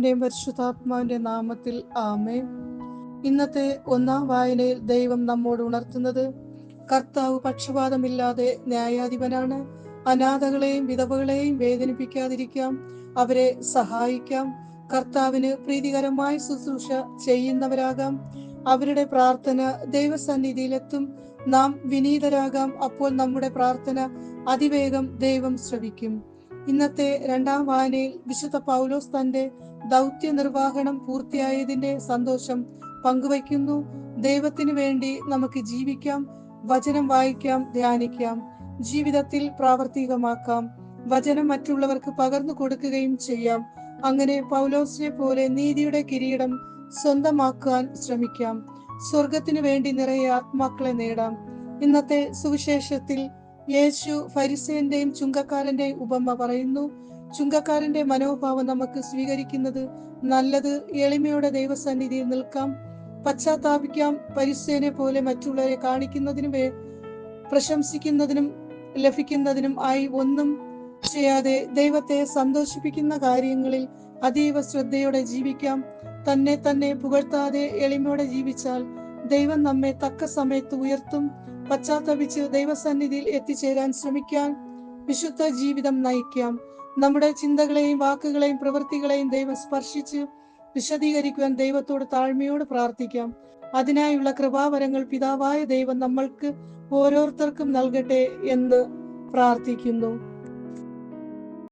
പരിശുദ്ധാത്മാവിന്റെ നാമത്തിൽ ആമേൻ. ഇന്നത്തെ ഒന്നാം വായനയിൽ ദൈവം നമ്മോട് ഉണർത്തുന്നത്, കർത്താവ് പക്ഷപാതമില്ലാതെ ന്യായാധിപനാണ്. അനാഥകളെയും വിധവകളെയും വേദനിപ്പിക്കാതിരിക്കാം, അവരെ സഹായിക്കാം. കർത്താവിന് പ്രീതികരമായ ശുശ്രൂഷ ചെയ്യുന്നവരാകാം. അവരുടെ പ്രാർത്ഥന ദൈവസന്നിധിയിലെത്തും. നാം വിനീതരാകാം, അപ്പോൾ നമ്മുടെ പ്രാർത്ഥന അതിവേഗം ദൈവം ശ്രവിക്കും. ഇന്നത്തെ രണ്ടാം വായനയിൽ വിശുദ്ധ പൗലോസ് തന്റെ ദൗത്യ നിർവഹണം പൂർത്തിയായതിന്റെ സന്തോഷം പങ്കുവയ്ക്കുന്നു. ദൈവത്തിനു വേണ്ടി നമുക്ക് ജീവിക്കാം, വചനം വായിക്കാം, ധ്യാനിക്കാം, ജീവിതത്തിൽ പ്രാവർത്തികമാക്കാം. വചനം മറ്റുള്ളവർക്ക് പകർന്നു കൊടുക്കുകയും ചെയ്യാം. അങ്ങനെ പൗലോസിനെ പോലെ നീതിയുടെ കിരീടം സ്വന്തമാക്കാൻ ശ്രമിക്കാം. സ്വർഗത്തിനു വേണ്ടി നിറയെ ആത്മാക്കളെ നേടാം. ഇന്നത്തെ സുവിശേഷത്തിൽ യേശു ഫരിസേന്റെയും ചുങ്കക്കാരന്റെയും ഉപമ പറയുന്നു. ചുങ്കക്കാരന്റെ മനോഭാവം നമുക്ക് സ്വീകരിക്കുന്നത് നല്ലത്. എളിമയോടെ ദൈവസന്നിധിയിൽ നിൽക്കാം, പശ്ചാത്താപിക്കാം. ഫരിസേനെ പോലെ മറ്റുള്ളവരെ കാണിക്കുന്നതിനും പ്രശംസിക്കുന്നതിനും ലഭിക്കുന്നതിനും ആയി ഒന്നും ചെയ്യാതെ ദൈവത്തെ സന്തോഷിപ്പിക്കുന്ന കാര്യങ്ങളിൽ അതീവ ശ്രദ്ധയോടെ ജീവിക്കാം. തന്നെ പുകഴ്ത്താതെ എളിമയോടെ ജീവിച്ചാൽ ദൈവം നമ്മെ തക്ക സമയത്ത് ഉയർത്തും. പശ്ചാത്തപിച്ച് ദൈവസന്നിധിയിൽ എത്തിച്ചേരാൻ ശ്രമിക്കാൻ വിശുദ്ധ ജീവിതം നയിക്കാം. നമ്മുടെ ചിന്തകളെയും വാക്കുകളെയും പ്രവൃത്തികളെയും ദൈവം സ്പർശിച്ച് വിശദീകരിക്കുവാൻ ദൈവത്തോട് താഴ്മയോട് പ്രാർത്ഥിക്കാം. അതിനായുള്ള കൃപാവരങ്ങൾ പിതാവായ ദൈവം നമ്മൾക്ക് ഓരോരുത്തർക്കും നൽകട്ടെ എന്ന് പ്രാർത്ഥിക്കുന്നു.